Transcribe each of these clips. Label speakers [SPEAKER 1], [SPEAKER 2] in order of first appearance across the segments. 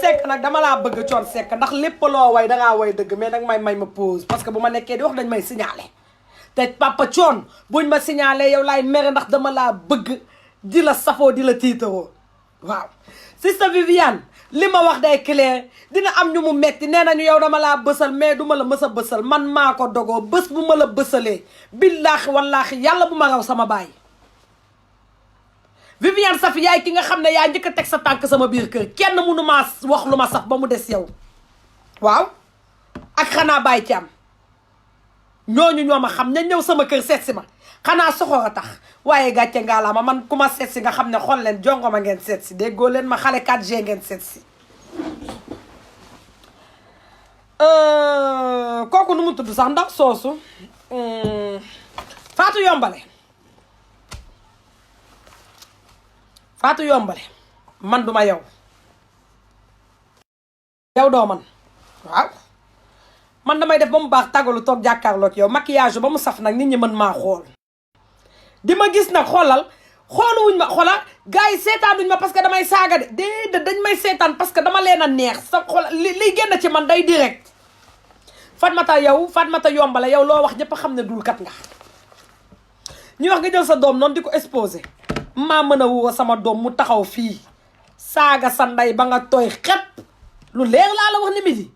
[SPEAKER 1] Seck nag dama laa bëgg Thione Seck ndax lépp loo way dangaa way dëgg mais nag may ma pause parce que bu ma nekkee di wax dañ may signalé te papa Thione buñ ma signalé yow laay mere ndax dama laa bëgg di la safoo di la tiitaroo waaw. Sister Viviane li ma wax day clair dina am ñu mu metti nee nañu yow dama laa bësal mais du ma la mës a bësal man maa ko dogoo bés bu ma la bësalee billaahi wallaahi yàlla bu ma raw sama baay. Viviane Safi yaay ki nga xam ne yaa njëkk a teg sa tànk sama biir kër kenn mënu maa wax lu ma saf ba mu des yow waaw ak xanaa Baye Thiam ñooñu ñoo ma xam ña ñëw sama kër seet si ma xanaa soxor a tax waaye gàcce ngaalaama man ku ma seet si nga xam ne xool leen jongo ma ngeen seet si déggoo leen ma xale 4G ngeen seet si kooku nu mu tudd sax ndax soosu Fatou Yombale man duma yow doo man waaw man damay def ba mu baax tàggalu toog jàkkaarloog yow maquillage ba mu saf nag nit ñi mën maa xool di ma gis nag xooluwuñ ma xoolal gars yi seetaanuñ ma parce que damay saaga de déedéet dañ may seetaan parce que dama leen a neex sa xoolal liy génn ci man day direct Fatmata Yombale yow loo wax ñëpp xam ne dul kat nga ñu wax nga jël sa doom noonu di ko exposé maa mën a woo sama doom mu taxaw fii saaga sa ndey ba nga tooy xepp lu leer laa la wax ni midi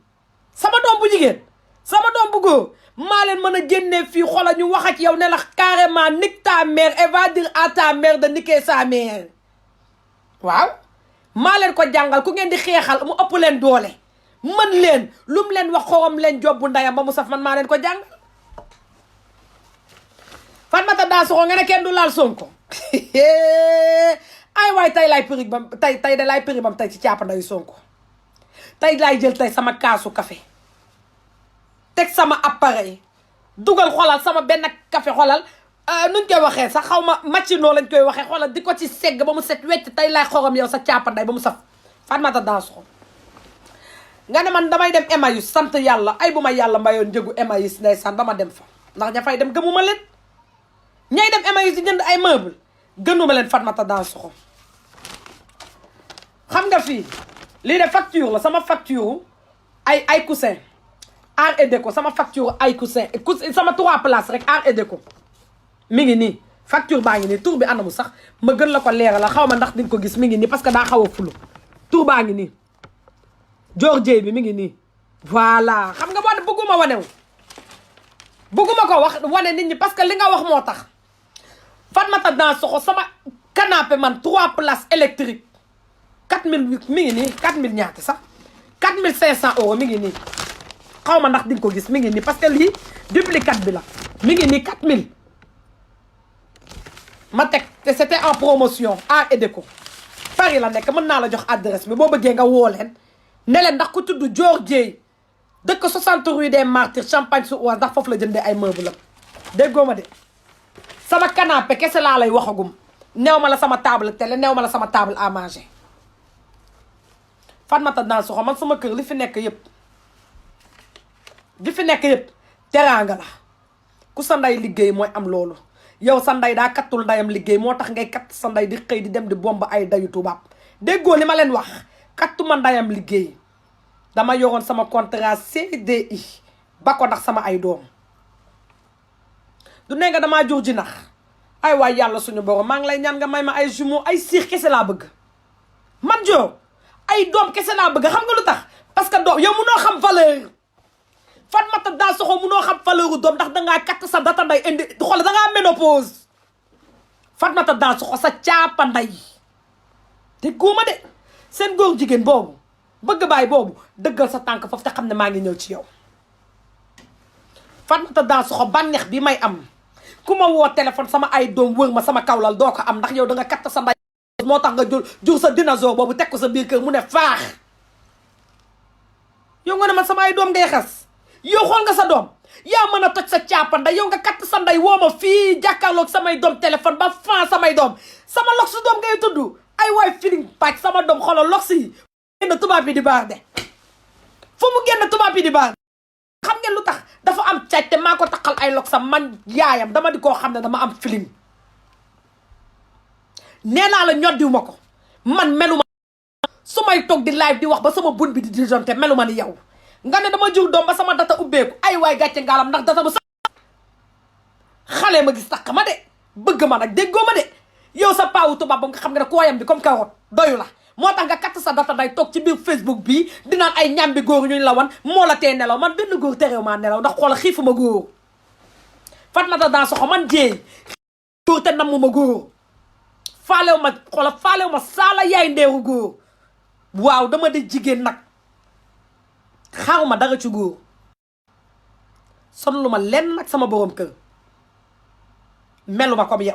[SPEAKER 1] sama doom bu jigéen sama doom bu góor maa leen mën a génnee fii xola ñu wax ak yow ne la carrément nique ta mère et va dire à ta mère de niquer sa mère waaw maa leen ko jàngal ku ngeen di xeexal mu ëpp leen doole mën leen lu mu leen wax xorom leen jobbu ndeyam ba mu saf man maa leen ko jàngal Fatmata Dansokho nga ne kenn du laal Sonko ay waay tey laay përi bam tey da laay përi bam tey ci càppa ndayu Sonko tey laay jël tey sama kaasu café teg sama appareil dugal xolal sama benn café xolal nuñ koy waxee sax xaw ma machinoo lañ koy waxee xolal di ko ci segg ba mu set wecc tey laay xorom yow sa càppa nday ba mu saf Fatmata Dansokho nga ne man damay dem Emmaüs sant yàlla ay bu ma yàlla mayoon njëgu Emmaüs ndeysaan ba ma dem fa ndax ña fay dem gëmuma leen ñay dem Emmaüs di jënd ay meuble gënuma leen Fatmata Dansokho xam nga fii lii de facture la sama facture ay coussin art et déco sama facture ay coussin sama 3 places rek art et déco mi ngi nii facture baa ngi nii tur bi anamu sax ma gën la ko leeral xaw ma ndax di nga ko gis mi ngi nii parce que daa xaw a fulu tur baa ngi nii Georgie bi mi ngi nii voilà xam nga boo bëgguma wanewu bëgguma ko wax wane nit ñi parce que li nga wax moo tax Fatmata Dansokho sama canapé man 3 places électriques 4000 mi ngi nii 4000 ñaata sax 4500 euros mi ngi nii xaw ma ndax di nga ko gis mi ngi nii parce que lii duplicate bi la mi ngi nii 4000 ma teg te c'était en promotion art et déco Paris la nekk mën naa la jox adresse bi boo bëggee nga woo leen ne leen ndax ku tudd Georgie dëkk 60 rue des Martyrs Champagne sur Oise ndax foofu la jëndee ay meubles la déggoo ma de sama canapé kese laa lay waxagum new ma la sama table télé new ma la sama table à manger Fatmata Dansokho man sama kër li fi nekk yëpp teraanga la ku sa nday liggéey mooy am loolu yow sa nday daa kattul ndayam liggéey moo tax ngay katt sa nday di xëy di dem di bomb ay dayu tubaab déggoo li ma leen wax kattuma ndayam liggéey dama yoroon sama contrat CDI ba ko ndax sama ay doom du ne nga damaa jur ji nax ay waay yàlla suñu borom maa ngi lay ñaan nga may ma ay jumeaux ay siix kese laa bëgg man joo ay doom kese laa bëgg xam nga lu tax parce que doom yow munoo xam valeur Fatmata Dansokho munoo xam valeur doom ndax dangaa katt sa data nday indi xool dangaa ménopause Fatmata Dansokho sa caapa nday te góoma de seen góor jigéen boobu bëgg baay boobu dëggal sa tànk foofu te xam ne maa ngi ñëw ci yow Fatmata Dansokho bànneex bi may am ku ma woo téléphone sama ay doom wër ma sama kawlal doo ko am ndax yow da nga katt sa nday moo tax nga jur sa dinosaure boobu teg ko sa biir kër mu ne faax yow nga ne man sama ay doom ngay xas yow xool nga sa doom yaa mën a toj sa caapanda yow nga katt sa nday woo ma fii jàkkaarloog samay doom téléphone ba fan samay doom sama lox su doom ngay tudd ay waay feeling pàcc sama doom xoolal lox si génn tubaab bi di baax de fu mu génn tubaab bi di baax xam ngeen lu tax dafa am caaj te maa ko taxal ay lox sa man yaayam dama di koo xam ne dama am feeling nee naa la ñoddiwu ma ko man meluma su may toog di live di wax ba sama bun bi di disjoncté melu ma ni yow nga ne dama jur doom ba sama data ubbeeku ay waay gàcce ngaalam ndax data bu sax xale ma gis tax ma de bëgg ma nag déggoo ma de yow sa paawu tubaab ba nga xam nga ne kooyam bi comme carotte doyu la moo tax nga katt sa data day toog ci biir Facebook bii dinaan ay ñambi góor ñu la wan moo la tee nelaw man benn góor terew maa nelaw ndax xoola xiifuma góor Fatmata Dansokho man jéey góor te nammuma góor faalew ma xoola faalew ma saala yaay ndeeru góor waaw dama di jigéen nag xaaruma dara ci góor sonlu ma lenn nag sama borom kër meluma comme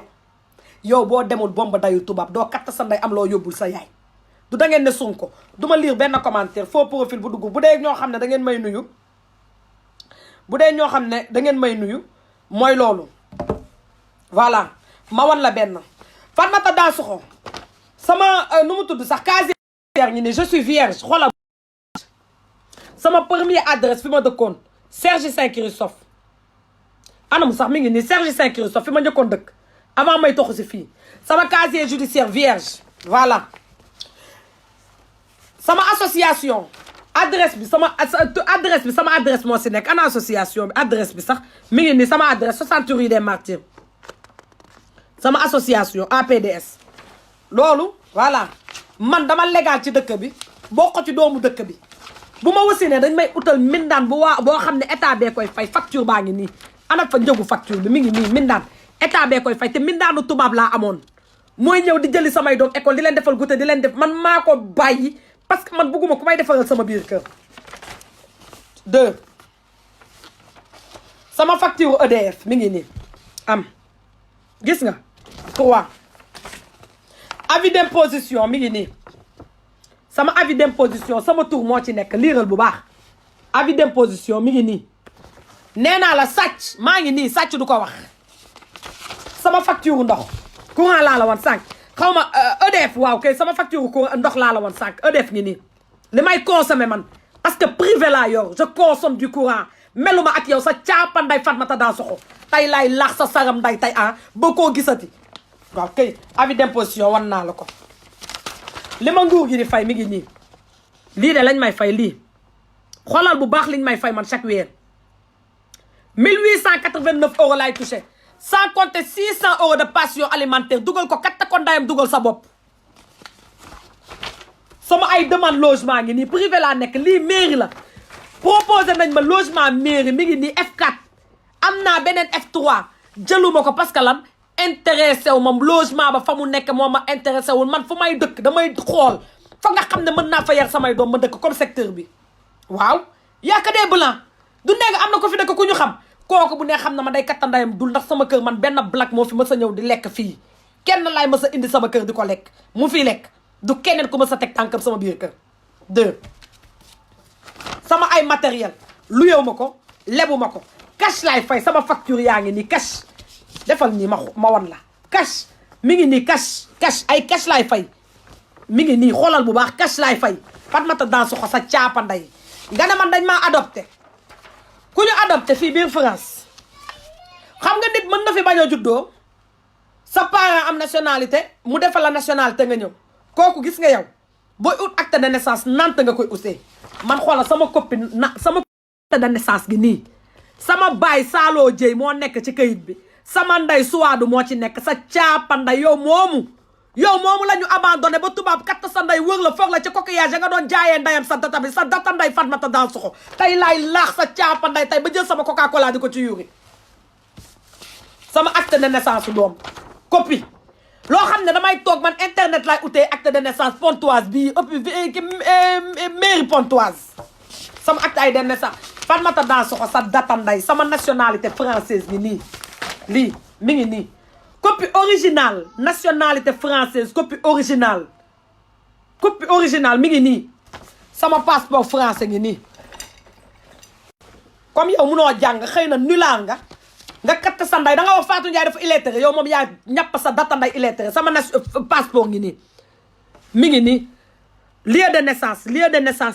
[SPEAKER 1] yow boo demul bomba dayu tubaab doo katt sa ndey am loo yóbbul sa yaay du da ngeen ne Sonko du ma lire benn commentaire faux profil bu dugg bu dee ñoo xam ne da ngeen may nuyu bu dee ñoo xam ne da ngeen may nuyu mooy loolu voilà ma wan la benn Fatmata Dansokho sama nu mu tudd sax casier ñi ne je suis vierge xoolal sama premier adresse fi ma dëkkoon Cergy Saint-Christophe anam sax mi ngi nii Cergy Saint-Christophe fi ma njëkkoon dëkk avant may toxu si fii sama casier judiciaire vierge voilà sama association adresse bi sama adresse moo si nekk ana association bi adresse bi sax mi ngi nii sama adresse 60 rue des Martyrs sama association APDS loolu voilà man dama légal ci dëkk bi bokk ci doomu dëkk bi bu ma wasinee dañ may utal mindaan boo xam ne état bee koy fay facture baa ngi nii ana fa njëgu facture bi mi ngi nii mindaan état bee koy fay te mindaanu tubaab laa amoon mooy ñëw di jëli samay doom école di leen defal goûter di leen def man maa ko bàyyi parce que man bugguma ku may defaral sama biir kër 2 sama facture EDF mi ngi nii am gis nga 3 avis d'imposition mi ngi nii sama avis d'imposition sama tur moo ci nekk liiral bu baax avis d'imposition mi ngi nii nee naa la sàcc maa ngi nii sàcc du ko wax sama facture ndox courant laa la woon sànq xaw ma EDF waaw kay sama facture courant ndox laa la woon sànq EDF ngi nii li may consommer man parce que privé laa yor je consomme du courant meluma ak yow sa caapanday Fatmata Dansokho tey laay laax sa saram nday tey ba koo gisati waaw kay avis d'imposition wan naa la ko li ma nguur gi di fay mi ngi nii lii de lañ may fay lii xoolal bu baax liñ may fay man chaque weer 1889 euros laay touché sans compter 600 euros de pension alimentaire dugal ko katta ko ndayam dugal sa bopp sama ay demande logement ngi nii privé laa nekk lii mairie la proposé nañ ma logement mairie mi ngi nii F4 am naa beneen F3 jëluma ko parce que lan intéressé wu moom logement ba fa mu nekk moo ma intéressé wul man fu may dëkk damay xool fa nga xam ne mën naa fa yar samay doom ma dëkk comme secteur bi waaw yaaka dee blanc du nekk am na ko fi dëkk ku ñu xam kooku bu ne xam na ma day kattandayam dul ndax sama kër man benn black moo fi mës a ñëw di lekk fii kenn laay mës a indi sama kër di ko lekk mu fi lekk du keneen ku mës a teg tànkam sama biir kër 2 sama ay matériel luyew ma ko lebu ma ko cash laay fay sama facture yaa ngi nii cash defal nii ma wan la cash mi ngi nii cash ay cash laay fay mi ngi nii xoolal bu baax cash laay fay Fatmata Dansokho sa caapanday nga ne man dañ maa adopté ku ñu adopté fii biir France xam nga nit mën na fi bañ a juddoo sa parent am nationalité mu defal la nationalité nga ñëw kooku gis nga yow booy ut acte de naissance nante nga koy usee man xoolal sama copine sama acte de naissance gi nii sama baay Saaloo Jéy moo nekk ci kayit bi sama nday Suwaadu moo ci nekk sa caapanday yow moomu la ñu abandonné ba tubaab katt sa nday wër la foog la ci coquillage ya nga doon jaayee ndayam sa data bi sa data nday Fatmata Dansokho tey laay laax sa caapanday tey ba jël sama Coca Cola di ko ci yuri sama acte de naissance doom copie loo xam ne damay toog man internet laay utee acte de naissance Pontoise bii mairie Pontoise sama acte ay de naissance Fatmata Dansokho sa data nday sama nationalité française gi nii lii mi ngi nii copie originale nationalité française copie originale mi ngi nii sama passeport français ngi nii comme yow munoo jàng xëy na nulaar nga katt sa nday da nga wax Fatou Ndiaye dafa illettré yow moom yaa ñàpp sa data nday illettré sama passeport ngi nii mi ngi nii lieu de naissance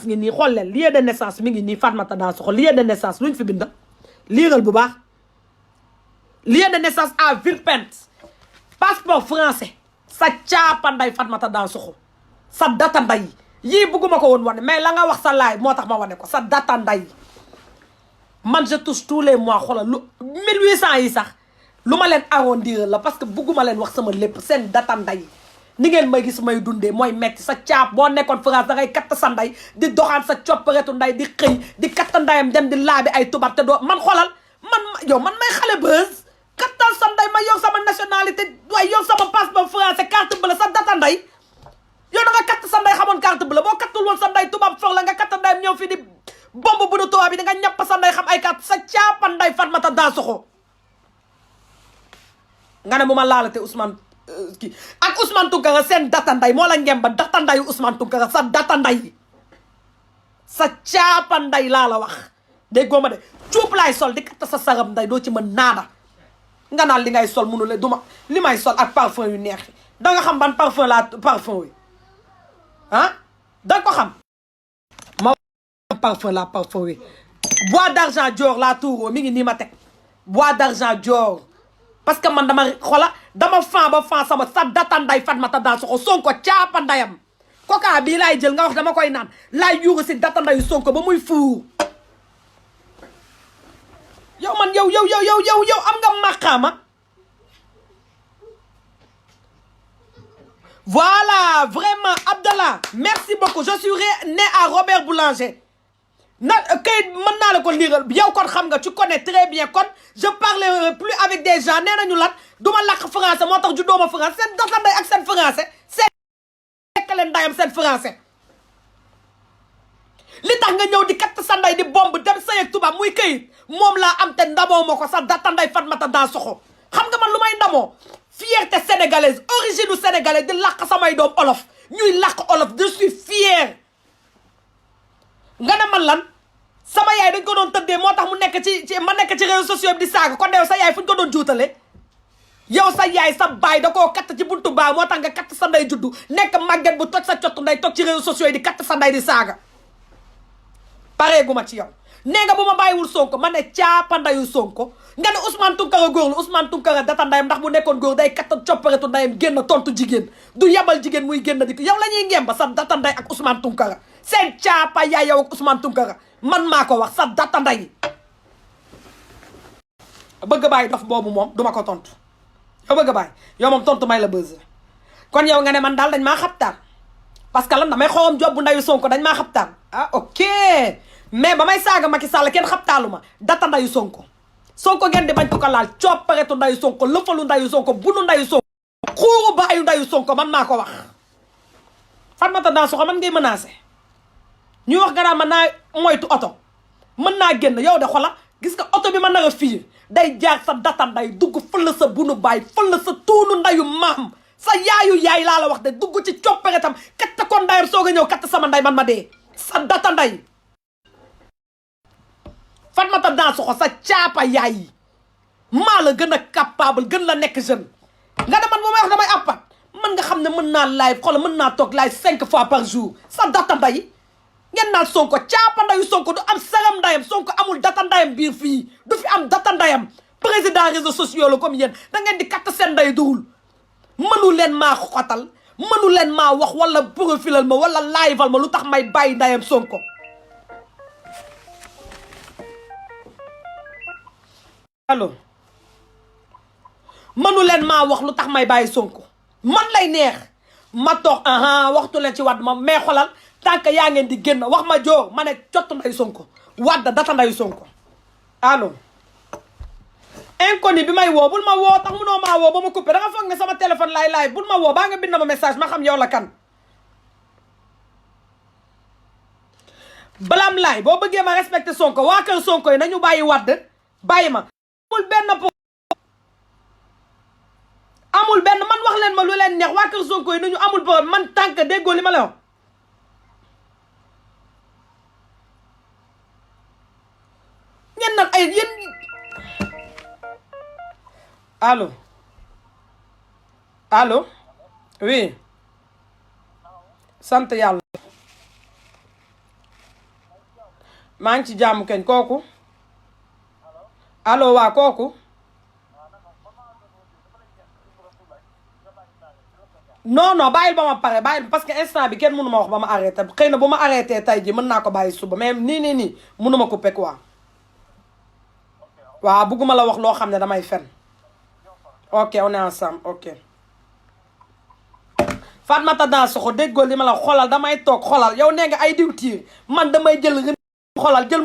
[SPEAKER 1] ngi nii xool leen lieu de naissance mi ngi nii Fatmata Dansokho lieu de naissance luñ fi bind liiral bu baax lieu de naissance à Villepinte passeport français sa caapanday Fatmata Dansokho sa data nday yii bugguma ko woon wane mais la nga wax sa laay moo tax ma wane ko sa data nday man je touche tous les mois xoolal lu 1800 yi sax lu ma leen arrondir la parce que bugguma leen wax sama lépp seen data nday ni ngeen may gis may dundee mooy metti sa caap boo nekkoon France da ngay katt sa nday di doxaan sa copparetu nday di xëy di katt ndayam dem di laabi ay tubaab te doo man xoolal man may xale bës kattal sa nday ma yow sama nationalité waaye yow sama passeport français carte bleue sa data nday yow da nga katt sa nday xamoon carte bleue boo kattul woon sa nday tubaab for la nga katt ndayam ñëw fii di bomb bu du tubaab bi da nga ñàpp sa nday xam ay carte sa caapa nday Fatmata Dansokho nga ne bu ma laalate Ousmane kii ak Ousmane Tounkara seen data nday moo la ngemba data ndayu Ousmane Tounkara sa data nday sa caapa nday laa la wax déggoo ma de cuub laay sol di katt sa sarab nday doo ci mën naada nga naan li ngay sol munu le duma li may sol ak parfum yu neex da nga xam ban parfum wi ah da nga ko xam ma parfum wi bois d'argent Dior laa tuuroo mi ngi nii ma teg bois d'argent Dior parce que man dama fan ba fan sama sa data nday Fatmata Dansokho Sonko caapa ndayam koka bii laay jël nga wax dama koy naan laay yuuru si data ndayu Sonko ba muy fuur yow man yow am nga maqaama voilà vraiment Abdallah merci beaucoup je suis né à Robert Boulanger kayit mën naa la ko liiral yow kon xam nga tu connais très bien kon je parle plus avec des gens nee nañu lan du ma làkk français moo tax ju dooma français seen data nday ak seen français seen lekk leen ndayam seen français li tax nga ñëw di katt sa nday di bomb dem sëy ak tubaab muy këyit moom laa am te ndamoo ma ko sa data nday Fatmata Dansokho xam nga man lu may ndamoo fierté sénégalaise origine sénégalaise di làkk samay doom olof ñuy làkk olof je suis fier nga ne man lan sama yaay dañ ko doon tëddee moo tax mu nekk ma nekk ci réseaux sociaux bi di saaga kon dew sa yaay fu ñu ko doon juutale yow sa yaay sa baay da koo katt ci buntu baa moo tax nga katt sa nday juddu nekk màgget bu toj sa cottu nday toog ci réseaux sociaux yi di katt sa nday di saaga pareeguma ci yow nee nga bu ma bàyyiwul Sonko ma ne caapa ndayu Sonko nga ne Ousmane Tounkara góor la Ousmane Tounkara data ndayam ndax bu nekkoon góor day katt copparetu ndayam génn tontu jigéen du yabal jigéen muy génn di ko yow la ñuy ngemba sa data nday ak Ousmane Tounkara seen caapa yaay yow ak Ousmane Tounkara man maa ko wax sa data nday bëgg bàyyi dof boobu moom duma ko tontu yow bëgg bàyyi yow moom tontu may la buzz kon yow nga ne man daal dañ maa xabtaan parce que lan damay xawam job bu ndayu Sonko dañ maa xabtaan ah ok mais ba may saaga Macky Sall kenn xabtaalu ma data ndayu Sonko ngeen di bañ ko laal copparetu ndayu Sonko lëfalu ndayu Sonko bunu ndayu Sonko xuuru baayu ndayu Sonko man maa ko wax Fatmata Dansokho man ngay menacé ñuy wax gannaaw man naa moytu oto mën naa génn yow de xola gis nga oto bi ma nar a fiir day jaar sa data nday dugg fël sa bunu baay fël sa tuunu ndayu maam sa yaayu yaay laa la wax de dugg ci copparetam katt ko ndayam soog a ñëw katt sama nday man ma dee sa data nday Fatmata Dansokho sa caapa yaay yi maa la gën a capable gën la nekk jeune nga ne man bu may wax damay appat man nga xam ne mën naa live xoolal mën naa toog live 5 fois par jour sa data nday ngeen naan Sonko caapa ndayu Sonko du am saram ndayam Sonko amul data ndayam biir fii du fi am data ndayam président réseaux sociaux la comme yéen da ngeen di katt seen nday duwul mënu leen maa xotal mënu leen maa wax wala profilal ma wala liveal ma lu tax may bàyyi ndayam Sonko allo mënu leen maa wax lu tax may bàyyi Sonko man lay neex ma toog waxtu leen ci wadd ma mais xolal tant que yaa ngeen di génn wax ma joo ma ne cottu ndayu Sonko wadda data ndayu Sonko allo inconnu bi may woo bul ma woo tax munoo maa woo ba ma coupé da nga foog ne sama téléphone laay bul ma woo baa nga bind ma message ma xam yow la kan balaam laay boo bëggee ma respecté Sonko waa kër Sonko yi nañu bàyyi wadd bàyyi ma amul benn man wax leen ma lu leen neex waa kër Sonko yi nañu amul problème man tànk déggoo li ma la wax ngeen nag ay yéen allo oui sant yàlla maa ngi ci jàmm keñ kooku allo waa kooku non non bàyyil ba ma pare bàyyil parce que instant bi kenn mënu ma wax ba ma arrêté xëy na bu ma arrêté tey ji mën naa ko bàyyi suba mais nii mënu ma couper quoi waaw bugguma la wax loo xam ne damay fen ok on est ensemble ok Fatmata Dansokho déggoo li ma la xoolal damay toog xoolal yow nee nga ay diwtiir man damay jël xoolal jël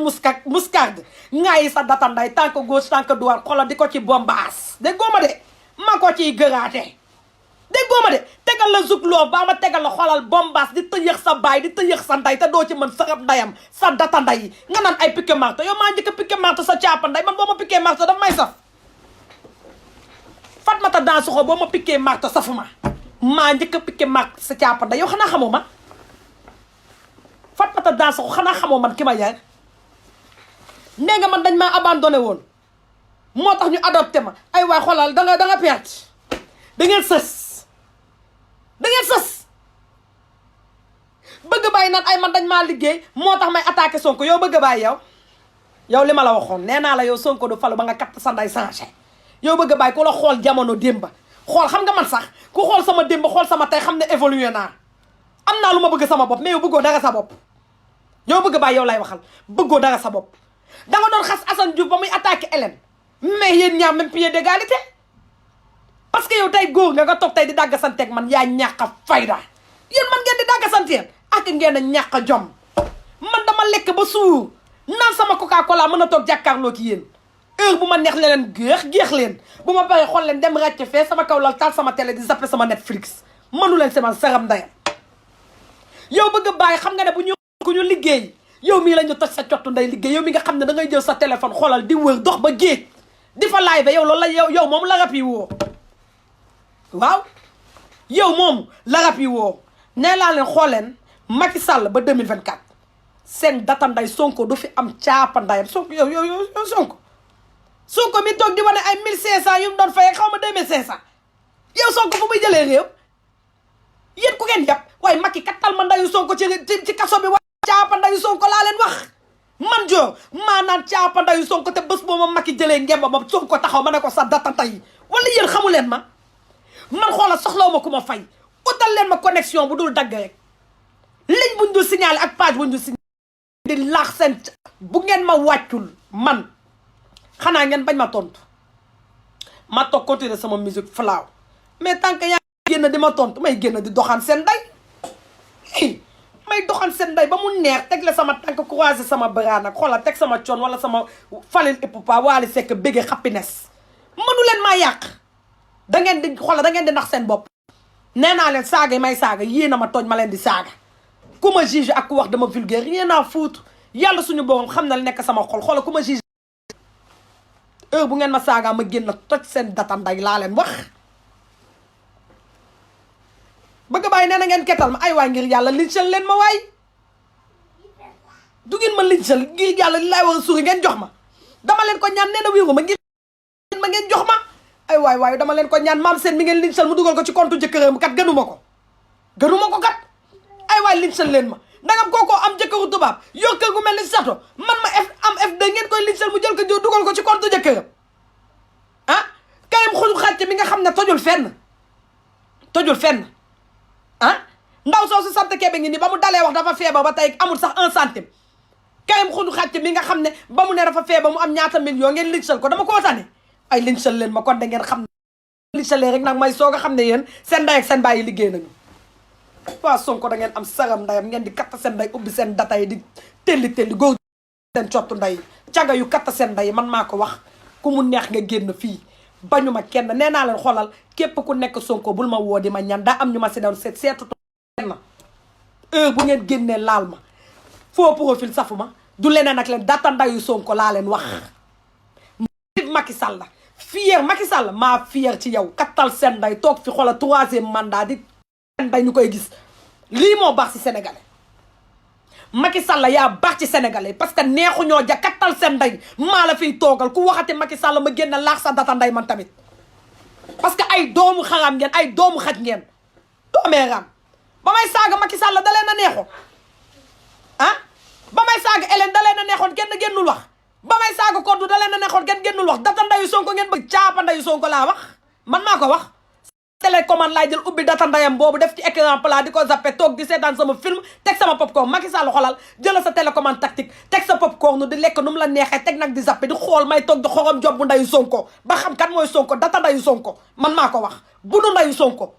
[SPEAKER 1] muscade ngaayi sa datanday tànk gauche tànk droite xoolal di ko ci bombaas déggoo ma de ma ko ciy gëraate déggoo ma de tegal la zugloo baa ma tegal la xoolal bombaas di tëyëx sa baay di tëyëx sa nday te doo ci mën sarab ndayam sa datanday yi nga naan ay piqué marto yow maa njëkk a piqué marto sa caapa nday man boo ma piqué marto daf may saf Fatmata Dansokho boo ma piqué marto safuma maa njëkk a piqué marto sa caapa nday yow xanaa xamoo ma Fatmata Dansokho xanaa xamoo man ki ma yar nee nga man dañ maa abandonné woon moo tax ñu adopté ma ay waay xoolal da nga perte da ngeen sës bëgg bàyyi naan ay man dañ maa liggéey moo tax may attaqué Sonko yow bëgg bàyyi yow li ma la waxoon nee naa la yow Sonko du falu ba nga katt sa nday changé yow bëgg bàyyi ku la xool jamono démba xool xam nga man sax ku xool sama démba xool sama tey xam ne évolué naa am naa lu ma bëgg sama bopp mais yow bëggoo dara sa bopp yow bëgg bàyyi yow lay waxal bëggoo dara sa bopp da nga doon xas Assane Diouf ba muy attaqué Hélène mais yéen ñaar même pied d'égalité parce que yow tey góor nga toog tey di dàgg santeeg man yaa ñàkk a fayda yéen man ngeen di dàgg santeen ak ngeen a ñàkk a jom man dama lekk ba suur naan sama coca cola mën a toog jàkkaarloo ki yéen heure bu ma neex leen géex leen bu ma paree xool leen dem ràcc fee sama kaw lal taal sama télé di zappé sama Netflix mënu leen sama saram ndayam yow bëgg bàyyi xam nga ne bu ñu ku ñu liggéey yow mii la ñu toj sa cottu nday liggéey yow mi nga xam ne da ngay jël sa téléphone xoolal di wër dox ba géej di fa laay ba yow loolu la yow moom la rap yi woo waaw yow moom la rap yi woo nee laa leen xool leen Macky Sall ba 2024 seen data nday Sonko du fi am caapa ndayam Sonko yow Sonko mi toog di wane ay 1500 yu mu doon fay xaw ma 2500 yow Sonko fu muy jëlee réew yéen ku ngeen yàpp waaye Macky kattal ma ndayu Sonko ci kaso bi caapa ndayu Sonko laa leen wax man joo maa naan caapa ndayu Sonko te bés boo ma Macky jëlee ngemba ma Sonko taxaw ma ne ko sa data tay wala yéen xamu leen ma man xoola soxlaw ma ku ma fay utal leen ma connexion bu dul dagg rek ligne buñ dul signalé ak page buñ dul signalé di laax seen bu ngeen ma wàccul man xanaa ngeen bañ ma tontu ma toog continuer sama musique flaaw mais tant que yaa génn di ma tontu may génn di doxaan seen day may doxal seen nday ba mu neex teg la sama tànk croisé sama bras nag xoolal teg sama coon wala sama falil époupa waali sekk béggee happiness mënu leen maa yàq da ngeen di xoolal da ngeen di nax seen bopp nee naa leen saaga yi may saaga yéen a ma tooñ ma leen di saaga ku ma juge ak ku wax dama vulgaire rien à foutre yàlla suñu borom xam na li nekk sama xol xoolal ku ma juge heure bu ngeen ma saaga ma génn toj seen data nday laa leen wax bëgg bàyyi nee na ngeen kettal ma ay waay ngir yàlla lincal leen ma waay du ngeen ma lincal ngir yàlla li laay war a suuri ngeen jox ma dama leen ko ñaan nee na wéeru ma ngeen jox ma ay waay dama leen ko ñaan maam seen mi ngeen lincal mu dugal ko ci compte jëkkëram kat gënuma ko kat ay waay lincal leen ma ndangam kookoo am jëkkëru tubaab yor kër gu mel ni sato man ma am F2 ngeen koy lincal mu jël ko dugal ko ci compte jëkkëram ah kayam xul xàcc mi nga xam ne tojul fenn ah ndaw soosu sant Kébé ngi nii ba mu dalee wax dafa feebar ba tey amul sax 1 centime kayam xudu xàcc mi nga xam ne ba mu ne dafa feebar mu am ñaata million ngeen lincal ko dama koo tane ay lincal leen ma kon da ngeen xam ne lincal leen rek nag may soog a xam ne yéen seen nday ak seen bàyyi liggéey nañu waa Sonko da ngeen am saram ndayam ngeen di katta seen nday ubbi seen data yi di telli góor seen cottu nday caga yu katta seen nday man maa ko wax ku mu neex nga génn fii bañu ma kenn nee naa leen xoolal képp ku nekk Sonko bul ma woo di ma ñaan daa am ñu ma si doon seetu kenn heure bu ngeen génnee laal ma faux profil safu ma du leneen ak leen data ndayu Sonko laa leen wax Macky Sall Macky Sall maa fier ci yow kattal seen nday toog fi xoolal 3e mandat di seen nday ñu koy gis lii moo baax ci sénégalais Macky Sall yaa baax ci sénégalais parce que neexu ñoo ja kattal seen nday maa la fiy toogal ku waxati Macky Sall ma génn laax sa data nday man tamit parce que ay doomu xaraam ngeen ay doomu xaj ngeen doomeeraam ba may saaga Macky Sall da leen a neexoon ah ba may saaga Hélène da leen a neexoon kenn génnul wax ba may saaga Kodou da leen a neexoon kenn génnul wax data ndayu Sonko ngeen bëgg caapa ndayu Sonko laa wax man maa ko wax télécommande laay jël ubbi data ndayam boobu def ci écran plat di ko zappé toog di seetaan sama film teg sama popcorn. Macky Sall xolal jëla sa télécommande tactique teg sa popcorn di lekk nu mu la neexee teg nag di zappé di xool may toog di xorom job bu ndayu Sonko ba xam kan mooy Sonko data ndayu Sonko man maa ko wax bunu ndayu Sonko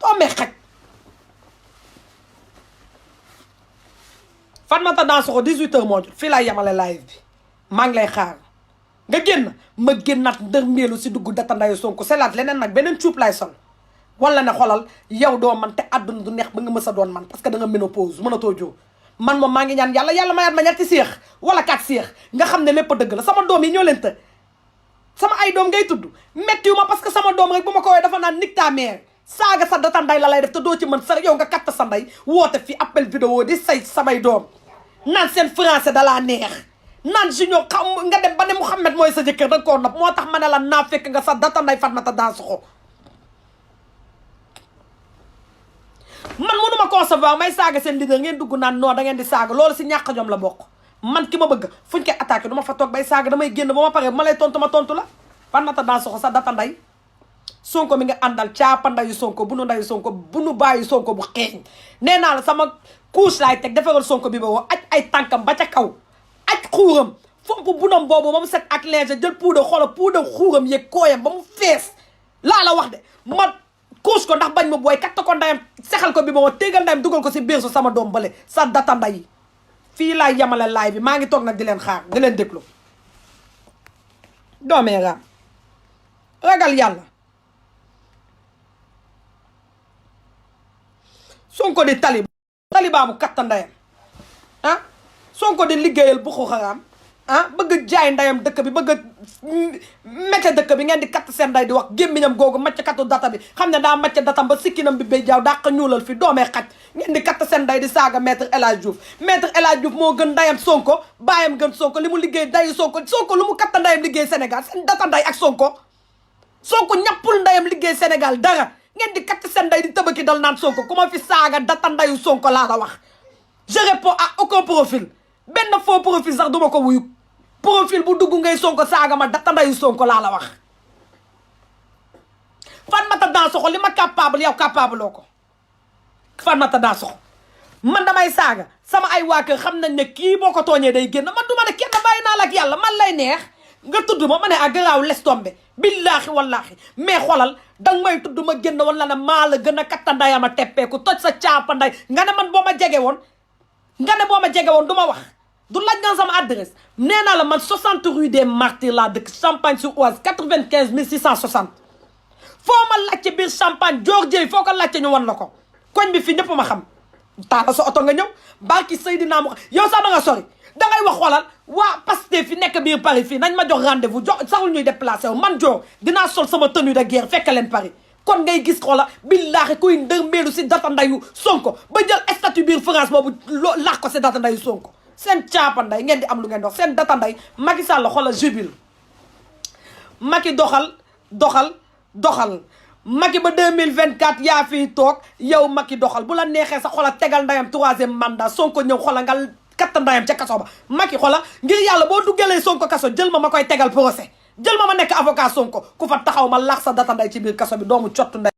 [SPEAKER 1] toomee xaj. Fatmata Dansokho 18h moo jot fii laay yemale live bi maa ngi lay xaar nga génn ma génnaat ndërmeelu si dugg data ndayu Sonko selaat leneen nag beneen cuub laay sol wala ne xolal yow doo man te àdduna du neex ba nga mës a doon man parce que da nga ménopause mënatoo jóg man moom maa ngi ñaan yàlla mayaat ma ñetti seex wala 4 seex nga xam ne lépp dëgg la sama doom yi ñoo leen të sama ay doom ngay tudd méttiwu ma parce que sama doom rek bu ma ko woowee dafa naan nig ta mère saaga sa data nday la lay def te doo ci mën sa yow nga katt sa nday woote fii appel vidéo di say samay doom naan seen français da laa neex naan junior xam nga dem ba ne Mouhamed mooy sa jëkkër danga koo nopp moo tax ma ne la naa fekk nga sa data nday Fatmata Dansokho man mënuma concevoir may saaga seen leader ngeen dugg naan non da ngeen di saaga loolu si ñàkk jom la bokk man ki ma bëgg fuñ koy attaqué du ma fa toog bay saaga damay génn ba ma pare ma lay tontu ma tontu la Fatmata Dansokho sa data nday Sonko mi nga àndal caapa ndayu Sonko bu nu ndayu Sonko bu nu bàyyi Sonko bu xeeñ nee naa la sama couche laay teg defaral Sonko bi ba woo aj ay tànkam ba ca kaw aj xuuram fomp bunam boobu ba mu set ak linge jël puudar xoola puudar xuuram yeeg kooyam ba mu fees laa la wax de ma couche ko ndax bañ ma booy katta ko ndayam sexal ko bi ba ma tégal ndayam dugal ko si biir su sama doom bale sa data nday fii laay yemale laay bi maa ngi toog nag di leen xaar di leen déglu doomee raam ragal yàlla Sonko di taliba bu katta ndayam ah Sonko di liggéeyal bu xaraam ah bëgg jaay ndayam dëkk bi bëgg mecce dëkk bi ngeen di katt seen nday di wax gémmiñam googu macc kattu data bi xam ne daa macc datam ba sikkinam bi bay jaaw daa ko ñuulal fi doomee xaj ngeen di katt seen nday di saaga maître El Hadj Diouf maître El Hadj Diouf moo gën ndayam Sonko baayam gën Sonko li mu liggéey ndayu Sonko lu mu katta ndayam liggéey Sénégal seen data nday ak Sonko ñàppul ndayam liggéey Sénégal dara ngeen di katt seen nday di tëbaki dal naan Sonko ku ma fi saaga data ndayu Sonko laa la wax je réponds à aucun profil benn faux profil sax duma ko wuyu profil bu dugg ngay Sonko saaga ma data ndayu Sonko laa la wax Fatmata Dansokho li ma capable yow capable loo ko Fatmata Dansokho man damay saaga sama ay waa kër xam nañ ne kii boo ko tooñee day génn man du ma ne kenn bàyyi naa la ak yàlla man lay neex nga tudd ma ne ak garaaw les tombe billaahi wallaahi mais xolal danga may tudd ma génn wala ne maa la gën a katta ndayama teppeeku toj sa caapa nday nga ne man boo ma jege woon du ma wax du laaj nga sama adresse nee naa la man 60 rue des Martyrs laa dëkk Champagne sur Oise 95 660 foo ma laajte biir Champagne Georgie foo ko laajte ñu wan la ko koñ bi fii ñëpp ma xam taala sa oto nga ñëw barki Seydina mu yow sax da nga sori dangay wax xoolal waa Pastef fi nekk biir Paris fii nañ ma jox rendez-vous saxul ñuy déplacé wu man joo dinaa sol sama tenue de guerre fekk leen Paris kon ngay gis xoola billaahi kuy ndërmeelu si data ndayu Sonko ba jël statut biir France boobu laax ko si data ndayu Sonko seen caapa nday ngeen di am lu ngeen dox seen data nday Macky Sall xoola jubile Macky doxal Macky ba 2024 yaa fii toog yow Macky doxal bu la neexee sa xoola tegal ndayam 3e mandat Sonko ñëw xoola nga katta ndayam ca kaso ba Macky xoola ngir yàlla boo duggalee Sonko kaso jël ma koy tegal procès jël ma nekk avocat Sonko ku fa taxaw ma laax sa data nday ci biir kaso bi doomu cottu nday